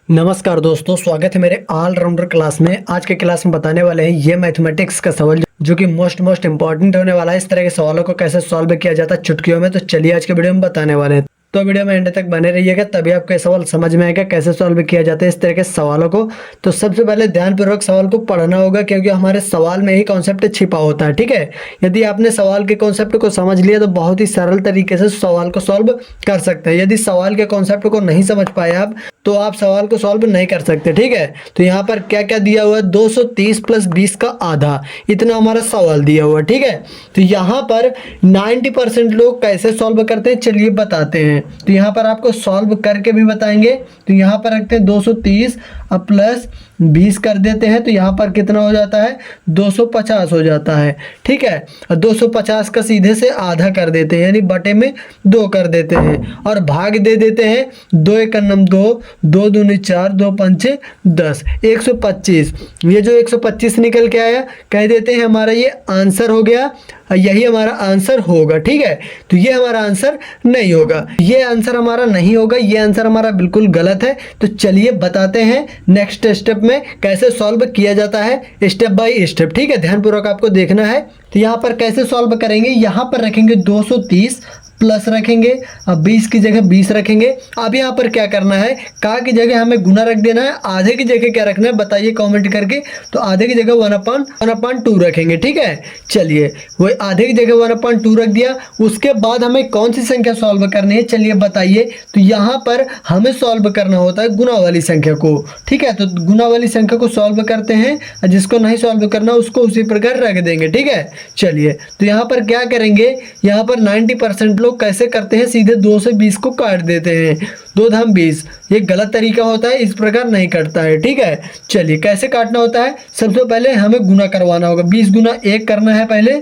नमस्कार दोस्तों, स्वागत है मेरे ऑलराउंडर क्लास में। आज के क्लास में बताने वाले हैं ये मैथमेटिक्स का सवाल जो कि मोस्ट इंपॉर्टेंट होने वाला है। इस तरह के सवालों को कैसे सॉल्व किया जाता है चुटकियों में, तो चलिए आज के वीडियो में बताने वाले हैं। तो वीडियो में एंड तक बने रहिएगा, तभी आपको ये सवाल समझ में आएगा कैसे सॉल्व किया जाता है इस तरह के सवालों को। तो सबसे पहले ध्यानपूर्वक सवाल को पढ़ना होगा, क्योंकि हमारे सवाल में ही कॉन्सेप्ट छिपा होता है। ठीक है, यदि आपने सवाल के कॉन्सेप्ट को समझ लिया तो बहुत ही सरल तरीके से सवाल को सॉल्व कर सकते हैं। यदि सवाल के कॉन्सेप्ट को नहीं समझ पाए आप, तो आप सवाल को सॉल्व नहीं कर सकते। ठीक है, तो यहाँ पर क्या क्या दिया हुआ है, 230 प्लस 20 का आधा, इतना हमारा सवाल दिया हुआ है। ठीक है, तो यहाँ पर 90% लोग कैसे सॉल्व करते हैं चलिए बताते हैं। तो यहाँ पर आपको सॉल्व करके भी बताएंगे। तो यहाँ पर रखते हैं 230 अब प्लस 20 कर देते हैं, तो यहाँ पर कितना हो जाता है, 250 हो जाता है। ठीक है, और 250 का सीधे से आधा कर देते हैं, यानी बटे में 2 कर देते हैं और भाग दे देते हैं। 2 एक नम 2, 2 दूनी 4, 2 पंचे 10, 125। ये जो 125 निकल के आया, कह देते हैं हमारा ये आंसर हो गया, यही हमारा आंसर होगा। ठीक है, तो ये हमारा आंसर नहीं होगा, ये आंसर हमारा नहीं होगा, ये आंसर हमारा बिल्कुल गलत है। तो चलिए बताते हैं नेक्स्ट स्टेप में कैसे सॉल्व किया जाता है, स्टेप बाय स्टेप। ठीक है, ध्यानपूर्वक आपको देखना है। तो यहाँ पर कैसे सॉल्व करेंगे, यहाँ पर रखेंगे 230 प्लस रखेंगे, अब 20 की जगह 20 रखेंगे। अब यहाँ पर क्या करना है, का की जगह हमें गुना रख देना है, आधे की जगह क्या रखना है बताइए कमेंट करके। तो आधे की जगह 1/2 रखेंगे। ठीक है, चलिए वही आधे की जगह 1/2 रख दिया। उसके बाद हमें कौन सी संख्या सॉल्व करनी है चलिए बताइए। तो यहाँ पर हमें सॉल्व करना होता है गुना वाली संख्या को। ठीक है, तो गुना वाली संख्या को सॉल्व करते हैं, जिसको नहीं सॉल्व करना उसको उसी प्रकार रख देंगे। ठीक है, चलिए तो यहाँ पर क्या करेंगे, यहाँ पर 90% कैसे करते हैं, सीधे 2 से 20 को काट देते हैं। 2 धाम 20, ये गलत तरीका होता है, इस प्रकार नहीं कटता है। ठीक है, चलिए कैसे काटना होता है, सबसे पहले हमें गुना करवाना होगा। 20 गुना 1 करना है पहले,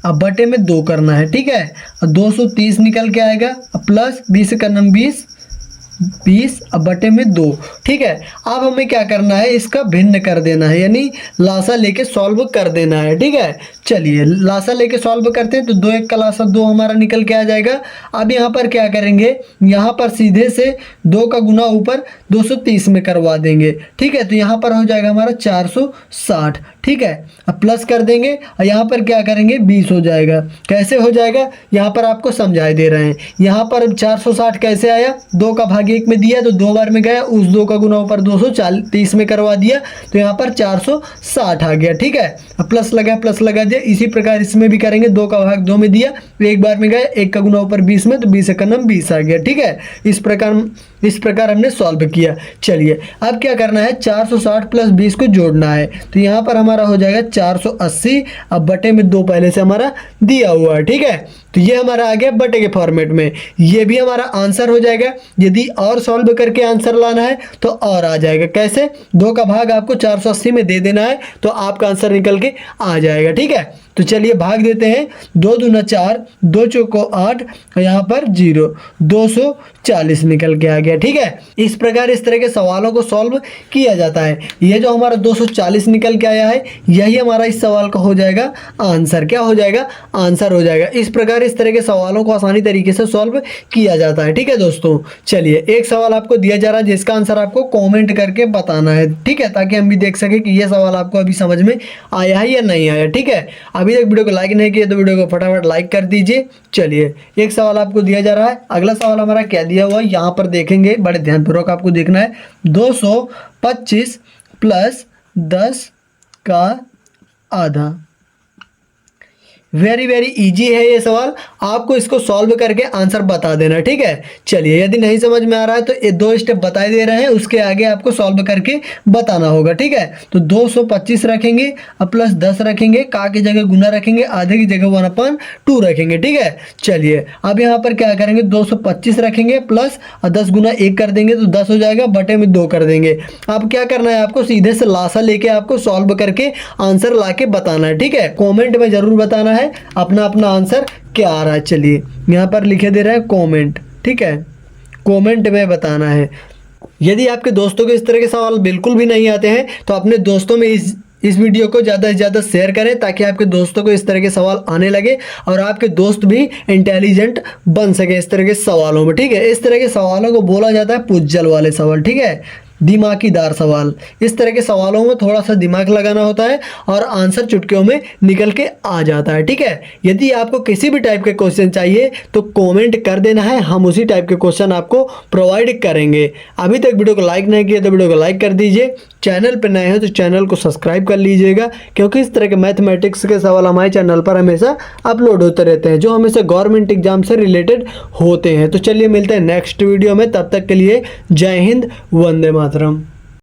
अब बटे में 2 करना है। ठीक है, और 230 निकल के आएगा, प्लस 20 का नम 20 अब बटे में 2। ठीक है, अब हमें क्या करना है, इसका भिन्न कर देना है, यानी लासा लेके सॉल्व कर देना है। ठीक है, चलिए लासा लेके सॉल्व करते हैं। तो 2 एक का लासा 2 हमारा निकल के आ जाएगा। अब यहाँ पर क्या करेंगे, यहाँ पर सीधे से 2 का गुना ऊपर 230 में करवा देंगे। ठीक है, तो यहाँ पर हो जाएगा हमारा 460। ठीक है, अब प्लस कर देंगे और यहाँ पर क्या करेंगे 20 हो जाएगा। कैसे हो जाएगा यहाँ पर आपको समझाई दे रहे हैं। यहाँ पर 460 कैसे आया, 2 का भाग 1 में दिया तो 2 बार में गया, उस 2 का गुना ऊपर 230 में करवा दिया, तो यहाँ पर 460 आ गया। ठीक है, अब प्लस लगा दिया। इसी प्रकार इसमें भी करेंगे, 2 का भाग 2 में दिया तो 1 बार में गया, 1 का गुना ऊपर 20 में, तो 20 का नम 20 आ गया। ठीक है, इस प्रकार हमने सॉल्व किया। चलिए अब क्या करना है, 460 प्लस 20 को जोड़ना है। तो यहाँ पर हमारा हो जाएगा 480, अब बटे में 2 पहले से हमारा दिया हुआ है। ठीक है, तो ये हमारा आ गया बटे के फॉर्मेट में, ये भी हमारा आंसर हो जाएगा। यदि और सॉल्व करके आंसर लाना है तो और आ जाएगा। कैसे, 2 का भाग आपको 480 में दे देना है तो आपका आंसर निकल के आ जाएगा। ठीक है, तो चलिए भाग देते हैं। 2 दूना 4, 2 चौको 8, यहाँ पर 0, 240 निकल के आ गया। ठीक है, इस प्रकार इस तरह के सवालों को सॉल्व किया जाता है। ये जो हमारा 240 निकल के आया है, यही हमारा इस सवाल का हो जाएगा आंसर। क्या हो जाएगा, आंसर हो जाएगा। इस प्रकार इस तरह के सवालों को आसानी तरीके से सॉल्व किया जाता है। ठीक है दोस्तों, चलिए एक सवाल आपको दिया जा रहा है जिसका आंसर आपको कॉमेंट करके बताना है। ठीक है, ताकि हम भी देख सके कि यह सवाल आपको अभी समझ में आया है या नहीं आया। ठीक है, अभी तक वीडियो को लाइक नहीं किया तो वीडियो को फटाफट लाइक कर दीजिए। चलिए एक सवाल आपको दिया जा रहा है, अगला सवाल हमारा क्या दिया हुआ है यहाँ पर देखेंगे, बड़े ध्यानपूर्वक आपको देखना है। 225 प्लस 10 का आधा। वेरी इजी है ये सवाल, आपको इसको सॉल्व करके आंसर बता देना। ठीक है, चलिए यदि नहीं समझ में आ रहा है तो ये 2 स्टेप बताए दे रहे हैं, उसके आगे आपको सॉल्व करके बताना होगा। ठीक है, तो 225 रखेंगे अब प्लस 10 रखेंगे, का की जगह गुना रखेंगे, आधे की जगह 1/2 रखेंगे। ठीक है, चलिए अब यहाँ पर क्या करेंगे, 225 रखेंगे प्लस 10 गुना 1 कर देंगे तो 10 हो जाएगा, बटे में 2 कर देंगे। अब क्या करना है, आपको सीधे से लासा लेके आपको सॉल्व करके आंसर ला के बताना है। ठीक है, कॉमेंट में जरूर बताना है अपना आंसर क्या आ रहा है। चलिए यहाँ पर लिखे दे रहे हैं कमेंट। ठीक है, कमेंट में बताना है। यदि आपके दोस्तों को इस तरह के सवाल बिल्कुल भी नहीं आते हैं तो अपने दोस्तों में इस वीडियो को ज़्यादा से ज़्यादा शेयर करें ताकि आपके दोस्तों को इस तरह के सवाल आने लगे और आपके दोस्त भी इंटेलिजेंट बन सके इस तरह के सवालों में। ठीक है, इस तरह के सवालों को बोला जाता है पुज्जल वाले सवाल। ठीक है, दिमागीदार सवाल। इस तरह के सवालों में थोड़ा सा दिमाग लगाना होता है और आंसर चुटकियों में निकल के आ जाता है। ठीक है, यदि आपको किसी भी टाइप के क्वेश्चन चाहिए तो कमेंट कर देना है, हम उसी टाइप के क्वेश्चन आपको प्रोवाइड करेंगे। अभी तक वीडियो को लाइक नहीं किया तो वीडियो को लाइक कर दीजिए, चैनल पर नए हो तो चैनल को सब्सक्राइब कर लीजिएगा, क्योंकि इस तरह के मैथमेटिक्स के सवाल हमारे चैनल पर हमेशा अपलोड होते रहते हैं जो हमेशा गवर्नमेंट एग्जाम से रिलेटेड होते हैं। तो चलिए मिलते हैं नेक्स्ट वीडियो में, तब तक के लिए जय हिंद, वंदे मातरम।